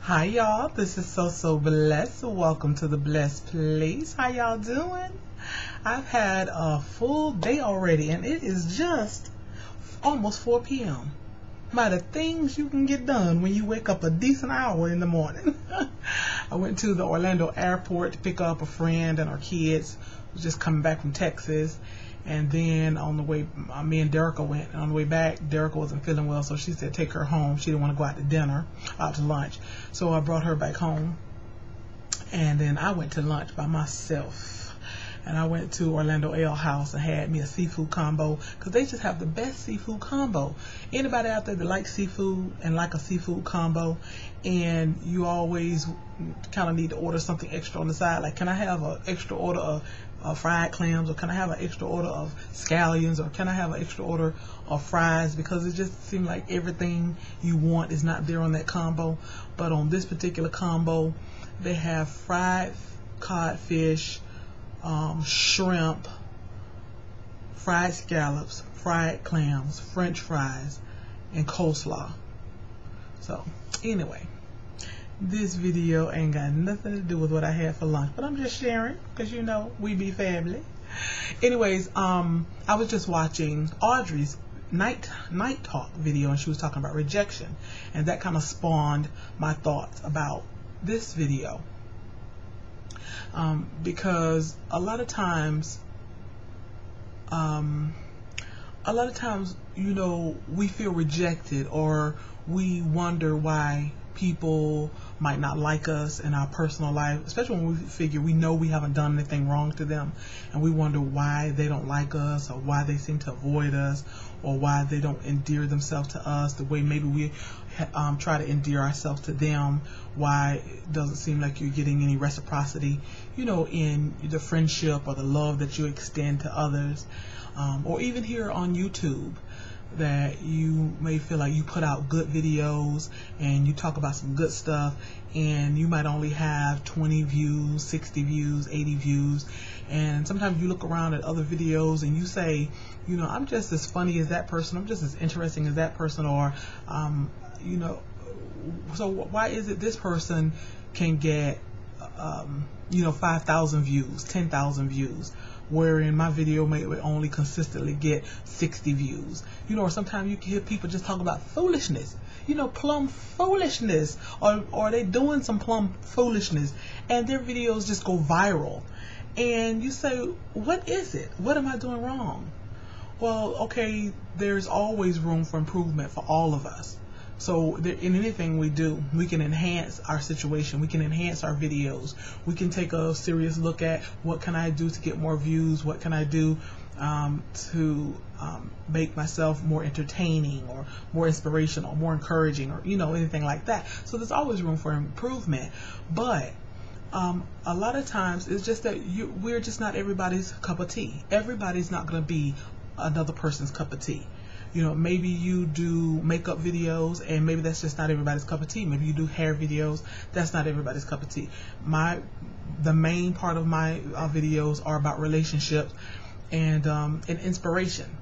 Hi y'all, this is So Blessed. Welcome to the Blessed Place. How y'all doing? I've had a full day already and it is just almost 4 p.m. By the things you can get done when you wake up a decent hour in the morning. I went to the Orlando airport to pick up a friend and our kids. Was just coming back from Texas. And then on the way, me and Derica went. And on the way back, Derica wasn't feeling well, so she said take her home. She didn't want to go out to lunch. So I brought her back home. And then I went to lunch by myself. And I went to Orlando Ale House and had me a seafood combo, because they just have the best seafood combo. Anybody out there that likes seafood and like a seafood combo, and you always kind of need to order something extra on the side, like can I have an extra order of fried clams, or can I have an extra order of scallions, or can I have an extra order of fries, because it just seems like everything you want is not there on that combo. But on this particular combo, they have fried codfish, shrimp, fried scallops, fried clams, french fries, and coleslaw. So anyway, this video ain't got nothing to do with what I had for lunch, but I'm just sharing because you know we be family. Anyways, I was just watching Audrey's night talk video, and she was talking about rejection, and that kind of spawned my thoughts about this video. Because a lot of times, you know, we feel rejected, or we wonder why people might not like us in our personal life, especially when we figure we know we haven't done anything wrong to them, and we wonder why they don't like us, or why they seem to avoid us, or why they don't endear themselves to us the way maybe we try to endear ourselves to them. Why it doesn't seem like you're getting any reciprocity, you know, in the friendship or the love that you extend to others, or even here on YouTube, that you may feel like you put out good videos and you talk about some good stuff, and you might only have 20 views, 60 views, 80 views, and sometimes you look around at other videos and you say, you know, I'm just as funny as that person, I'm just as interesting as that person, or you know, so why is it this person can get you know, 5,000 views, 10,000 views, wherein my video may only consistently get 60 views, you know? Or sometimes you can hear people just talk about foolishness, you know, plumb foolishness, or they doing some plumb foolishness, and their videos just go viral, and you say, what is it? What am I doing wrong? Well, okay, there's always room for improvement for all of us. So in anything we do, we can enhance our situation. We can enhance our videos. We can take a serious look at what can I do to get more views? What can I do to make myself more entertaining, or more inspirational, more encouraging, or, you know, anything like that. So there's always room for improvement. But a lot of times it's just that we're just not everybody's cup of tea. Everybody's not going to be another person's cup of tea. You know, maybe you do makeup videos, and maybe that's just not everybody's cup of tea. Maybe you do hair videos, that's not everybody's cup of tea. The main part of my videos are about relationships and inspiration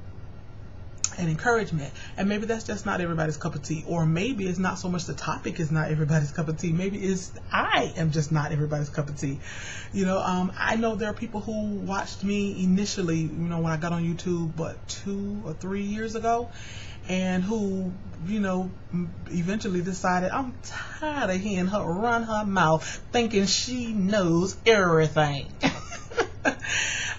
and encouragement, and maybe that's just not everybody's cup of tea. Or maybe it's not so much the topic is not everybody's cup of tea, maybe it's I am just not everybody's cup of tea. You know, I know there are people who watched me initially, you know, when I got on YouTube, but 2 or 3 years ago, and who, you know, eventually decided, I'm tired of hearing her run her mouth thinking she knows everything.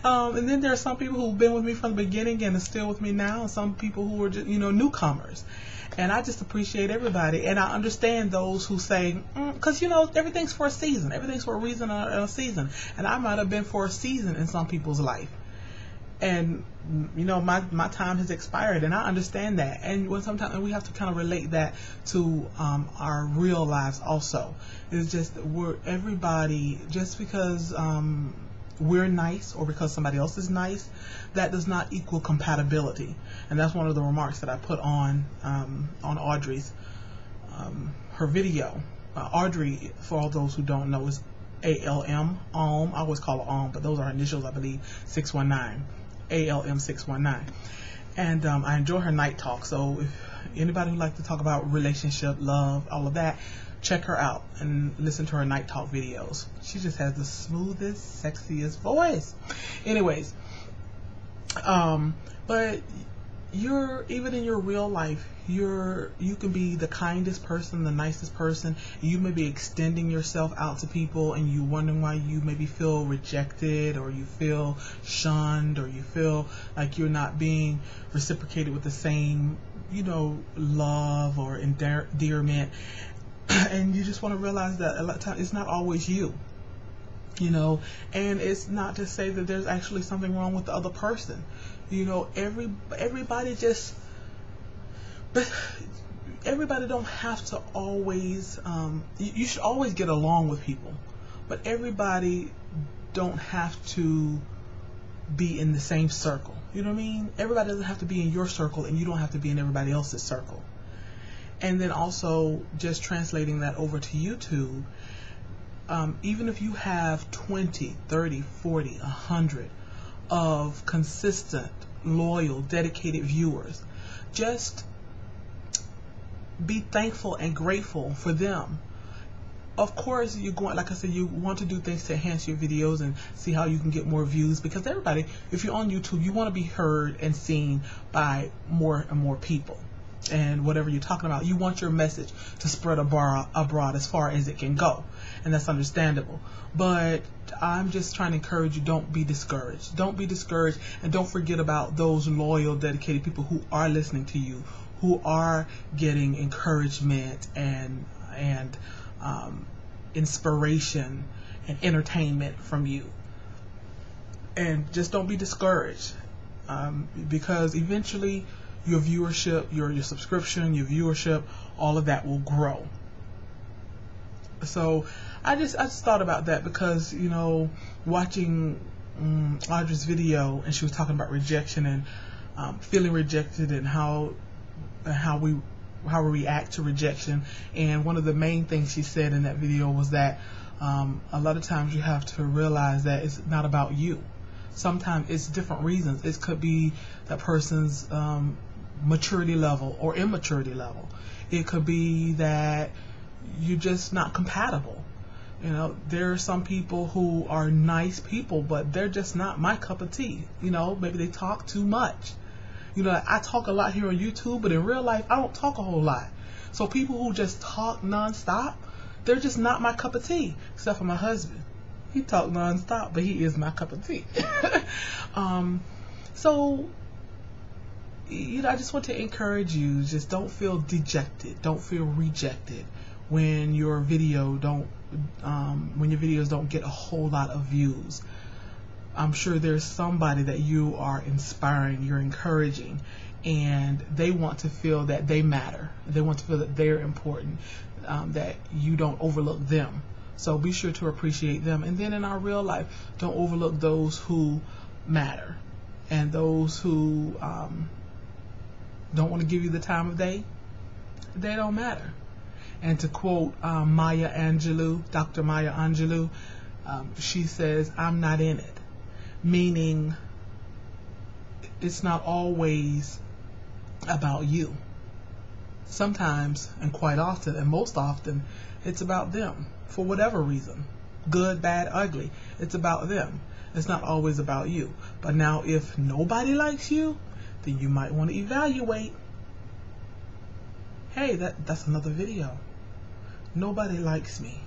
And then there are some people who've been with me from the beginning and are still with me now, and some people who are just, you know, newcomers. And I just appreciate everybody. And I understand those who say, because, you know, everything's for a season. Everything's for a reason and a season. And I might have been for a season in some people's life. And, you know, my time has expired, and I understand that. And sometimes we have to kind of relate that to our real lives also. It's just everybody, just because we're nice or because somebody else is nice, that does not equal compatibility. And that's one of the remarks that I put on Audrey's her video. Audrey, for all those who don't know, is ALM. I always call her but those are her initials, I believe. 619. ALM 619. And I enjoy her night talk. So Anybody who likes to talk about relationship, love, all of that, check her out and listen to her Night Talk videos. She just has the smoothest, sexiest voice. Anyways, but even in your real life, you can be the kindest person, the nicest person. You may be extending yourself out to people, and you wondering why you maybe feel rejected, or you feel shunned, or you feel like you're not being reciprocated with the same, love or endearment. And you just want to realize that a lot of times it's not always you. And it's not to say that there's actually something wrong with the other person. Everybody don't have to always, you should always get along with people, but everybody don't have to be in the same circle. You know what I mean? Everybody doesn't have to be in your circle, and you don't have to be in everybody else's circle. And then also, just translating that over to YouTube, even if you have 20, 30, 40, 100 of consistent, loyal, dedicated viewers, just be thankful and grateful for them. Of course, like I said, you want to do things to enhance your videos and see how you can get more views, because everybody, if you're on YouTube, you want to be heard and seen by more and more people. And whatever you're talking about, you want your message to spread abroad as far as it can go, and that's understandable. But I'm just trying to encourage you, don't be discouraged. Don't be discouraged, and don't forget about those loyal, dedicated people who are listening to you, who are getting encouragement and inspiration and entertainment from you. And just don't be discouraged, because eventually your viewership, your subscription, your viewership, all of that will grow. So I just thought about that, because watching Audra's video, and she was talking about rejection and feeling rejected, and how we react to rejection. And one of the main things she said in that video was that a lot of times you have to realize that it's not about you. Sometimes it's different reasons. It could be that person's maturity level or immaturity level. It could be that you're just not compatible. There are some people who are nice people, but they're just not my cup of tea. Maybe they talk too much. I talk a lot here on YouTube, but in real life, I don't talk a whole lot. So people who just talk nonstop, they're just not my cup of tea, except for my husband. He talks nonstop, but he is my cup of tea. So, I just want to encourage you, just don't feel dejected. Don't feel rejected when your videos don't get a whole lot of views. I'm sure there's somebody that you are inspiring, you're encouraging, and they want to feel that they matter. They want to feel that they're important, that you don't overlook them. So be sure to appreciate them. And then in our real life, don't overlook those who matter, and those who don't want to give you the time of day, they don't matter. And to quote Maya Angelou, Dr. Maya Angelou, she says, "I'm not in it." Meaning, it's not always about you. Sometimes, and quite often, and most often, it's about them for whatever reason. Good, bad, ugly. It's about them. It's not always about you. But now, if nobody likes you, then you might want to evaluate. Hey, that's another video. Nobody likes me.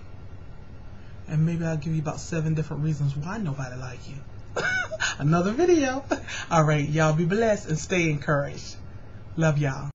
And maybe I'll give you about 7 different reasons why nobody likes you. Another video. All right, y'all be blessed and stay encouraged. Love y'all.